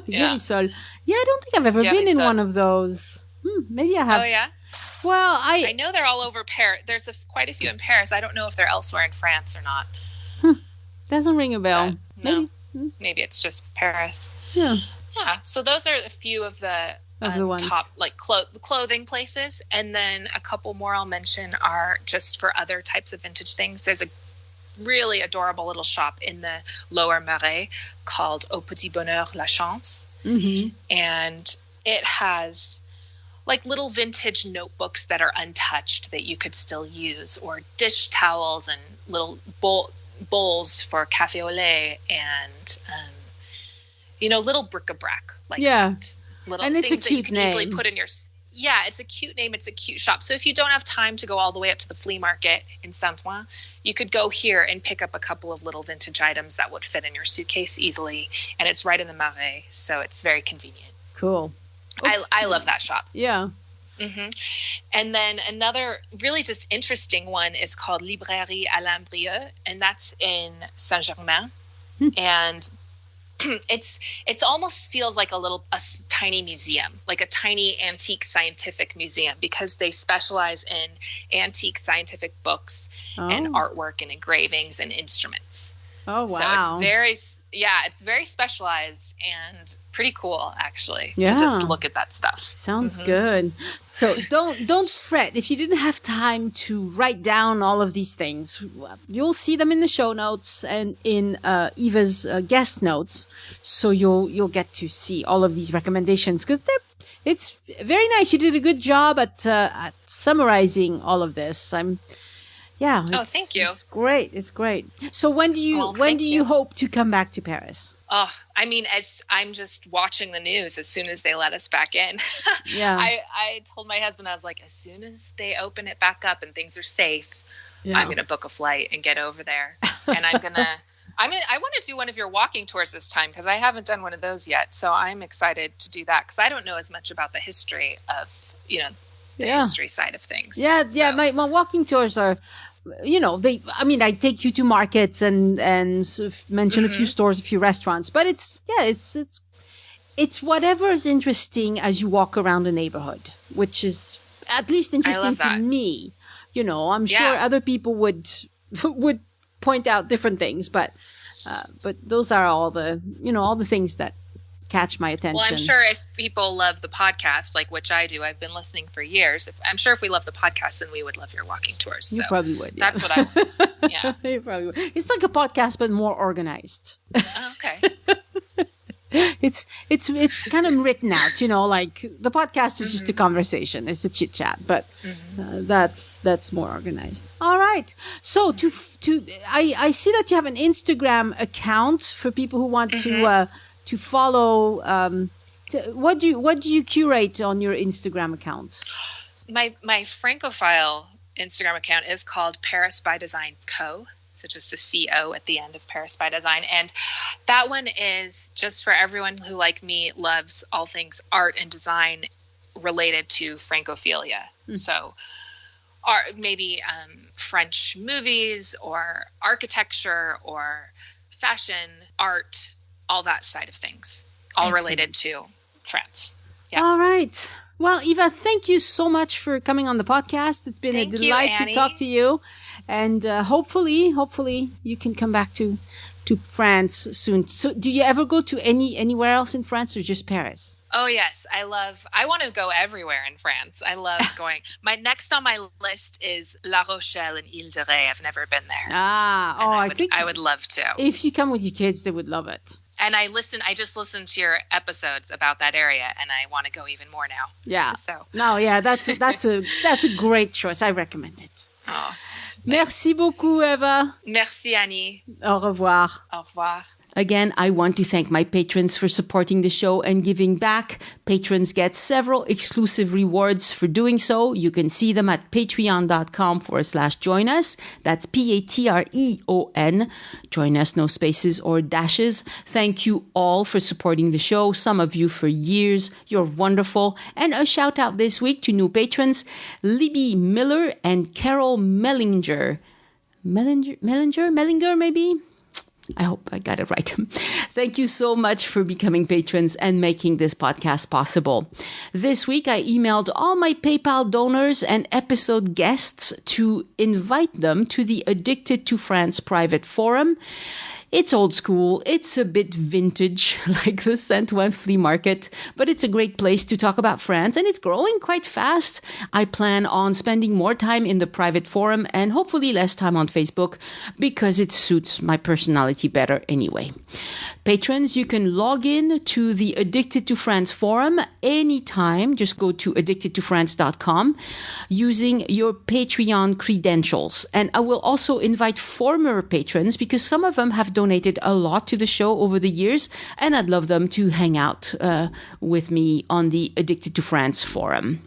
Yeah. Garibaldi. Yeah, I don't think I've ever been in one of those. Maybe I have. Oh yeah. Well, I know they're all over Paris. There's quite a few in Paris. I don't know if they're elsewhere in France or not. Doesn't ring a bell. No. Maybe it's just Paris. Yeah. So those are a few of the top clothing places, and then a couple more I'll mention are just for other types of vintage things. There's a really adorable little shop in the Lower Marais called Au Petit Bonheur La Chance, and it has like little vintage notebooks that are untouched that you could still use, or dish towels and little bowls for café au lait, and little bric-a-brac like that. Little and it's things a cute that you can easily put in your. Yeah, it's a cute name. It's a cute shop. So if you don't have time to go all the way up to the flea market in Saint-Ouen, you could go here and pick up a couple of little vintage items that would fit in your suitcase easily, and it's right in the Marais, so it's very convenient. Cool. I love that shop. Yeah. Mm-hmm. And then another really just interesting one is called Librairie Alambia, and that's in Saint-Germain. And it's almost feels like a tiny museum, like a tiny antique scientific museum, because they specialize in antique scientific books and artwork and engravings and instruments. Oh, wow. So it's very specialized and pretty cool, actually, to just look at that stuff. Sounds good. So don't fret if you didn't have time to write down all of these things. You'll see them in the show notes and in Eva's guest notes, so you'll get to see all of these recommendations, because it's very nice. You did a good job at summarizing all of this. Thank you. It's great. It's great. So when do you hope to come back to Paris? Oh, I mean, as I'm just watching the news as soon as they let us back in. Yeah. I told my husband, I was like, as soon as they open it back up and things are safe, I'm going to book a flight and get over there. And I want to do one of your walking tours this time, because I haven't done one of those yet. So I'm excited to do that, because I don't know as much about the history of, the history side of things. Yeah. Yeah. My walking tours are, I take you to markets and mention a few stores, a few restaurants, but it's whatever is interesting as you walk around the neighborhood, which is at least interesting to me. I'm sure other people would point out different things, but those are all the things that catch my attention. Well, I'm sure if people love the podcast, like which I do, I've been listening for years. I'm sure if we love the podcast, then we would love your walking tours. So you probably would. Yeah. That's what I. You probably would. It's like a podcast, but more organized. Okay. It's kind of written out, like the podcast is just a conversation. It's a chit chat, but that's more organized. All right. So I see that you have an Instagram account for people who want to follow. What do you curate on your Instagram account? My Francophile Instagram account is called Paris by Design Co. So just a CO at the end of Paris by Design. And that one is just for everyone who, like me, loves all things art and design related to Francophilia. So maybe French movies or architecture or fashion, art, all that side of things, all related to France. Yeah. All right. Well, Eva, thank you so much for coming on the podcast. It's been a delight to talk to you. And hopefully you can come back to France soon. So do you ever go to anywhere else in France or just Paris? Oh, yes. I want to go everywhere in France. I love going. Next on my list is La Rochelle and Ile de Ré. I've never been there. I would love to. If you come with your kids, they would love it. And I just listened to your episodes about that area, and I want to go even more now. Yeah. So. No, yeah, that's a great choice. I recommend it. Oh, merci beaucoup, Eva. Merci, Annie. Au revoir. Au revoir. Again, I want to thank my patrons for supporting the show and giving back. Patrons get several exclusive rewards for doing so. You can see them at patreon.com/join us. That's Patreon. Join us, no spaces or dashes. Thank you all for supporting the show. Some of you for years. You're wonderful. And a shout out this week to new patrons, Libby Miller and Carol Mellinger. Mellinger, maybe? I hope I got it right. Thank you so much for becoming patrons and making this podcast possible. This week, I emailed all my PayPal donors and episode guests to invite them to the Addicted to France private forum. It's old school. It's a bit vintage, like the Saint-Ouen Flea Market, but it's a great place to talk about France, and it's growing quite fast. I plan on spending more time in the private forum and hopefully less time on Facebook because it suits my personality better anyway. Patrons, you can log in to the Addicted to France forum anytime. Just go to addictedtofrance.com using your Patreon credentials. And I will also invite former patrons because some of them have donated a lot to the show over the years, and I'd love them to hang out with me on the Addicted to France forum.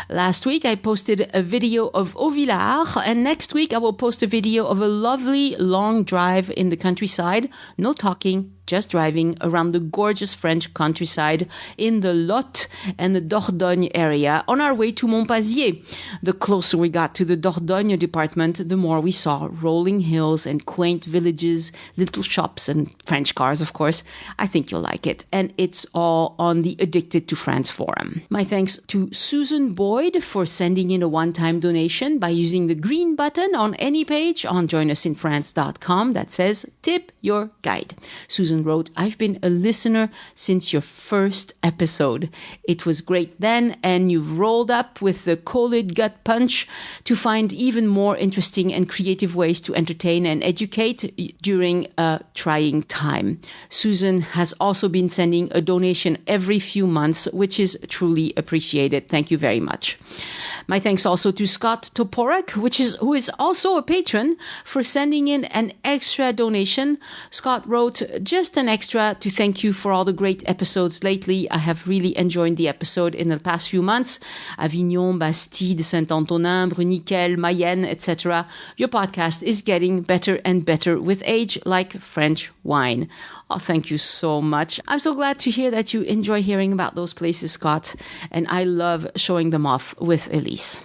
Last week, I posted a video of Auvillard, and next week, I will post a video of a lovely long drive in the countryside. No talking, just driving around the gorgeous French countryside in the Lot and the Dordogne area on our way to Montpazier. The closer we got to the Dordogne department, the more we saw rolling hills and quaint villages, little shops and French cars, of course. I think you'll like it. And it's all on the Addicted to France forum. My thanks to Susan Boyd for sending in a one-time donation by using the green button on any page on joinusinfrance.com that says tip your guide. Susan wrote, I've been a listener since your first episode. It was great then, and you've rolled up with the cold gut punch to find even more interesting and creative ways to entertain and educate during a trying time. Susan has also been sending a donation every few months, which is truly appreciated. Thank you very much. My thanks also to Scott Toporek, who is also a patron, for sending in an extra donation. Scott wrote, just an extra to thank you for all the great episodes lately. I have really enjoyed the episode in the past few months. Avignon, Bastide, Saint-Antonin, Bruniquel, Mayenne, etc. Your podcast is getting better and better with age, like French wine. Oh, thank you so much. I'm so glad to hear that you enjoy hearing about those places, Scott, and I love showing them off with Elise.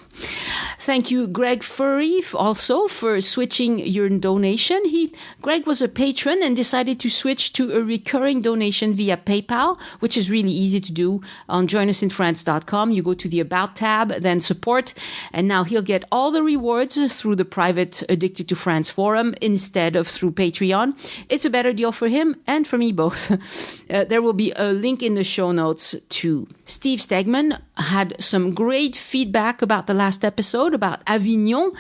Thank you, Greg Furry, also for switching your donation. Greg was a patron and decided to switch to a recurring donation via PayPal, which is really easy to do. On joinusinfrance.com, you go to the About tab, then Support, and now he'll get all the rewards through the private Addicted to France forum instead of through Patreon. It's a better deal for him and for me both. There will be a link in the show notes too. Steve Stegman had some great feedback about the last episode about Avignon.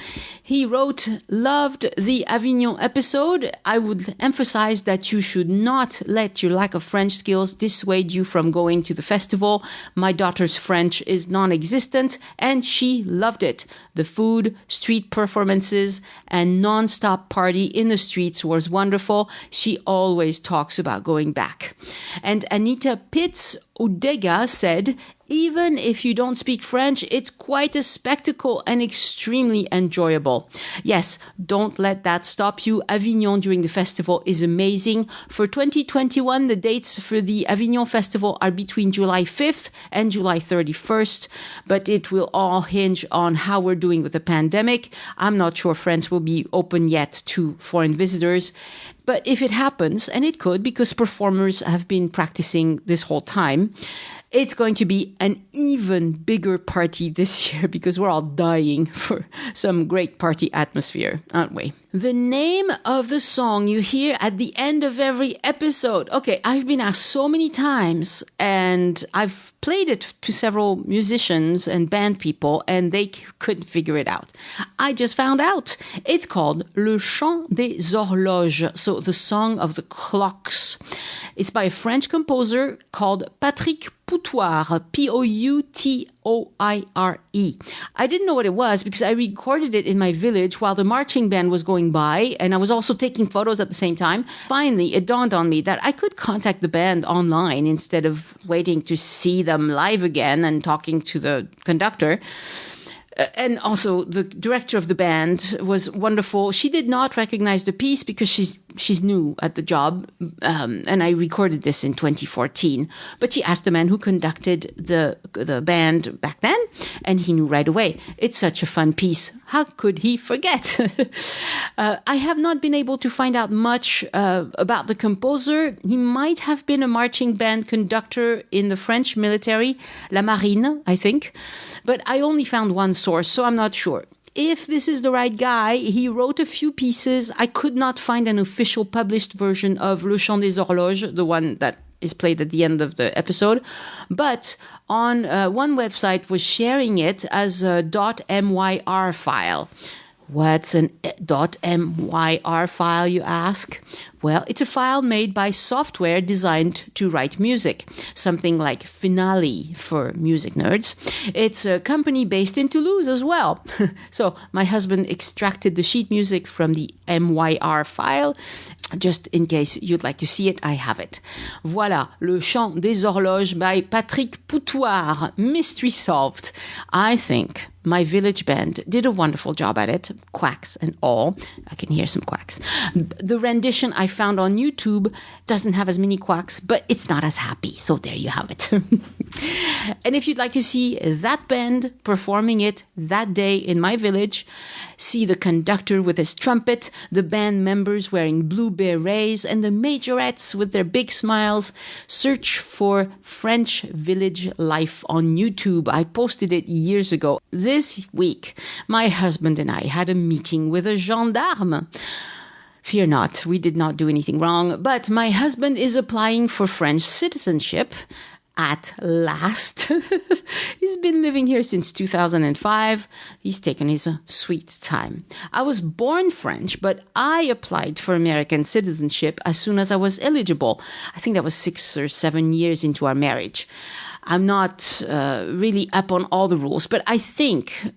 He wrote, loved the Avignon episode. I would emphasize that you should not let your lack of French skills dissuade you from going to the festival. My daughter's French is non-existent and she loved it. The food, street performances, and non-stop party in the streets was wonderful. She always talks about going back. And Anita Pitts Udega said, even if you don't speak French, it's quite a spectacle and extremely enjoyable. Yes, don't let that stop you. Avignon during the festival is amazing. For 2021, the dates for the Avignon Festival are between July 5th and July 31st, but it will all hinge on how we're doing with the pandemic. I'm not sure France will be open yet to foreign visitors. But if it happens, and it could because performers have been practicing this whole time, it's going to be an even bigger party this year because we're all dying for some great party atmosphere, aren't we? The name of the song you hear at the end of every episode. Okay, I've been asked so many times and I've played it to several musicians and band people and they couldn't figure it out. I just found out. It's called Le Chant des Horloges, so the Song of the Clocks. It's by a French composer called Patrick Poutoire, P-O-U-T-O-I-R-E. I didn't know what it was because I recorded it in my village while the marching band was going by, and I was also taking photos at the same time. Finally, it dawned on me that I could contact the band online instead of waiting to see them live again and talking to the conductor. And also, the director of the band was wonderful. She did not recognize the piece because she's new at the job, and I recorded this in 2014. But she asked the man who conducted the band back then, and he knew right away. It's such a fun piece. How could he forget? I have not been able to find out much about the composer. He might have been a marching band conductor in the French military, La Marine, I think. But I only found one source, so I'm not sure. If this is the right guy, he wrote a few pieces. I could not find an official published version of Le Chant des Horloges, the one that is played at the end of the episode. But on one website was sharing it as a .myr file. What's an .myr file, you ask? Well, it's a file made by software designed to write music, something like Finale for music nerds. It's a company based in Toulouse as well. So my husband extracted the sheet music from the MYR file. Just in case you'd like to see it, I have it. Voilà, Le Chant des Horloges by Patrick Poutoire. Mystery solved. I think my village band did a wonderful job at it, quacks and all. I can hear some quacks. The rendition I found on YouTube doesn't have as many quacks, but it's not as happy. So there you have it. And if you'd like to see that band performing it that day in my village, see the conductor with his trumpet, the band members wearing blue berets, and the majorettes with their big smiles, search for French Village Life on YouTube. I posted it years ago. This week, my husband and I had a meeting with a gendarme. Fear not, we did not do anything wrong, but my husband is applying for French citizenship. At last. He's been living here since 2005. He's taken his sweet time. I was born French, but I applied for American citizenship as soon as I was eligible. I think that was 6 or 7 years into our marriage. I'm not really up on all the rules, but I think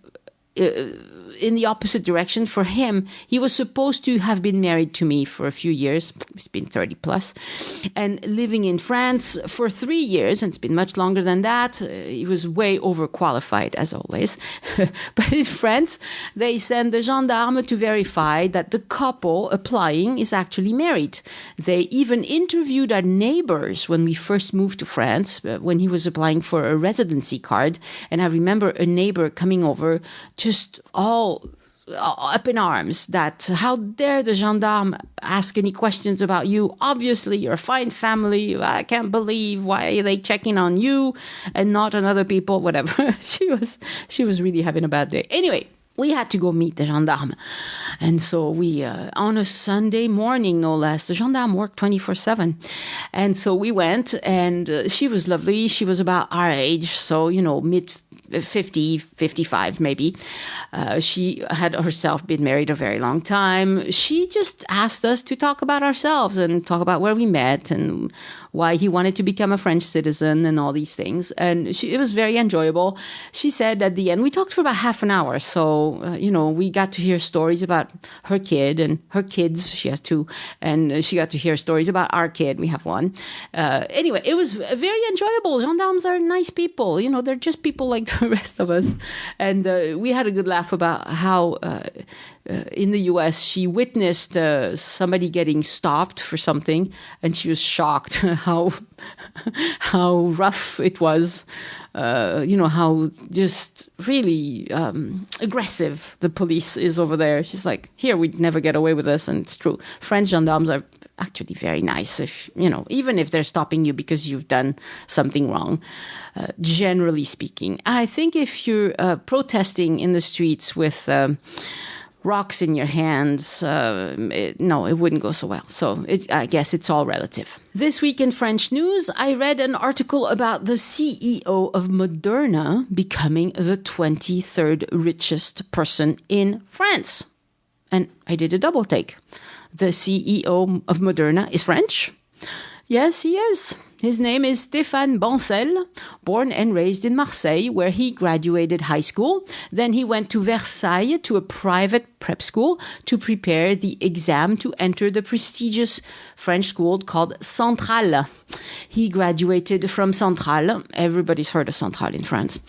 in the opposite direction for him, he was supposed to have been married to me for a few years. It's been 30 plus. And living in France for 3 years, and it's been much longer than that. He was way overqualified, as always. But in France, they send the gendarme to verify that the couple applying is actually married. They even interviewed our neighbors when we first moved to France, when he was applying for a residency card. And I remember a neighbor coming over just all up in arms that how dare the gendarme ask any questions about you? Obviously, you're a fine family. I can't believe why are they checking on you and not on other people, whatever. She was really having a bad day. Anyway, we had to go meet the gendarme. And so we, on a Sunday morning, no less, the gendarme worked 24/7. And so we went and she was lovely. She was about our age. So, 50, 55 maybe. She had herself been married a very long time. She just asked us to talk about ourselves and talk about where we met and why he wanted to become a French citizen and all these things. And it was very enjoyable. She said at the end, we talked for about half an hour. So, we got to hear stories about her kid and her kids. She has two. And she got to hear stories about our kid. We have one. Anyway, it was very enjoyable. Gendarmes are nice people. They're just people like the rest of us. And we had a good laugh about how in the U.S. she witnessed somebody getting stopped for something, and she was shocked how rough it was. How just really aggressive the police is over there. She's like, here, we'd never get away with this. And it's true. French gendarmes are actually very nice, even if they're stopping you because you've done something wrong, generally speaking. I think if you're protesting in the streets with rocks in your hands, it wouldn't go so well. So I guess it's all relative. This week in French news, I read an article about the CEO of Moderna becoming the 23rd richest person in France. And I did a double take. The CEO of Moderna is French. Yes, he is. His name is Stéphane Bancel, born and raised in Marseille, where he graduated high school. Then he went to Versailles to a private prep school to prepare the exam to enter the prestigious French school called Centrale. He graduated from Centrale. Everybody's heard of Centrale in France.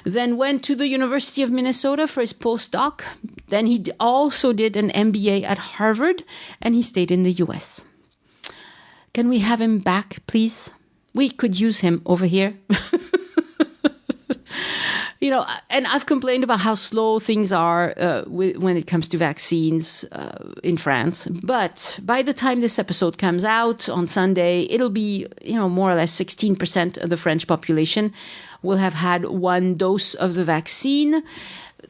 Then went to the University of Minnesota for his postdoc. Then he also did an MBA at Harvard, and he stayed in the US. Can we have him back, please? We could use him over here. And I've complained about how slow things are when it comes to vaccines in France. But by the time this episode comes out on Sunday, it'll be, more or less 16% of the French population will have had one dose of the vaccine.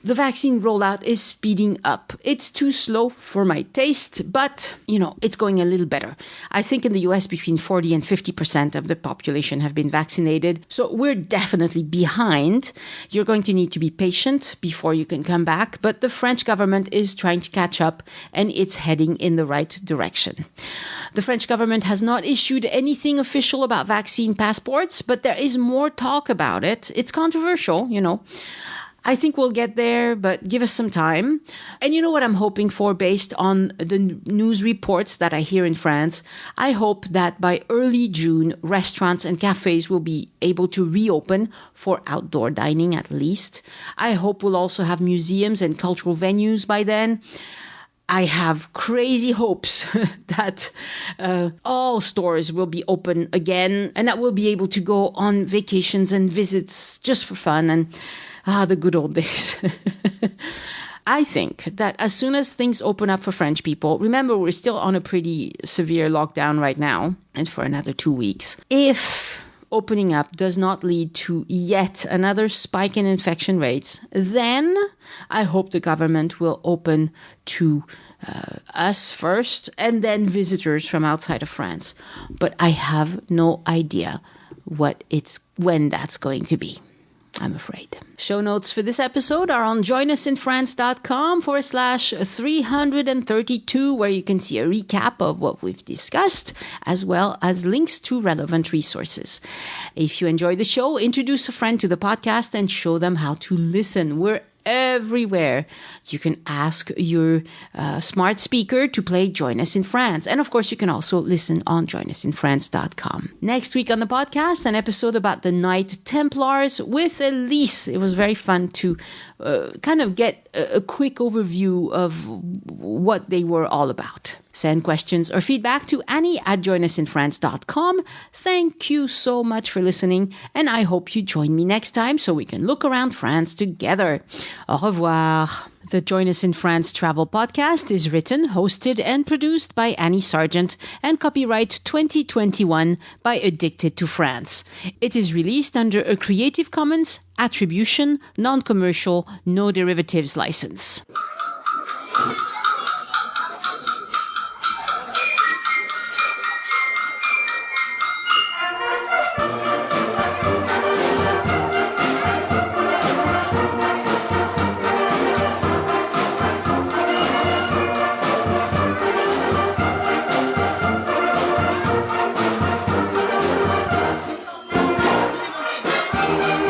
The vaccine rollout is speeding up. It's too slow for my taste, but, it's going a little better. I think in the US, between 40 and 50% of the population have been vaccinated. So we're definitely behind. You're going to need to be patient before you can come back. But the French government is trying to catch up, and it's heading in the right direction. The French government has not issued anything official about vaccine passports, but there is more talk about it. It's controversial, I think we'll get there, but give us some time. And you know what I'm hoping for based on the news reports that I hear in France? I hope that by early June, restaurants and cafes will be able to reopen for outdoor dining at least. I hope we'll also have museums and cultural venues by then. I have crazy hopes that all stores will be open again and that we'll be able to go on vacations and visits just for fun and the good old days. I think that as soon as things open up for French people, remember we're still on a pretty severe lockdown right now and for another 2 weeks. If opening up does not lead to yet another spike in infection rates, then I hope the government will open to us first and then visitors from outside of France. But I have no idea when that's going to be. I'm afraid. Show notes for this episode are on joinusinfrance.com/332, where you can see a recap of what we've discussed, as well as links to relevant resources. If you enjoy the show, introduce a friend to the podcast and show them how to listen. We're everywhere. You can ask your smart speaker to play Join Us in France. And of course, you can also listen on joinusinfrance.com. Next week on the podcast, an episode about the Knight Templars with Elise. It was very fun to kind of get a quick overview of what they were all about. Send questions or feedback to Annie@joinusinfrance.com. Thank you so much for listening, and I hope you join me next time so we can look around France together. Au revoir. The Join Us in France travel podcast is written, hosted, and produced by Annie Sargent and copyright 2021 by Addicted to France. It is released under a Creative Commons Attribution, Non-Commercial, No Derivatives license. Bye.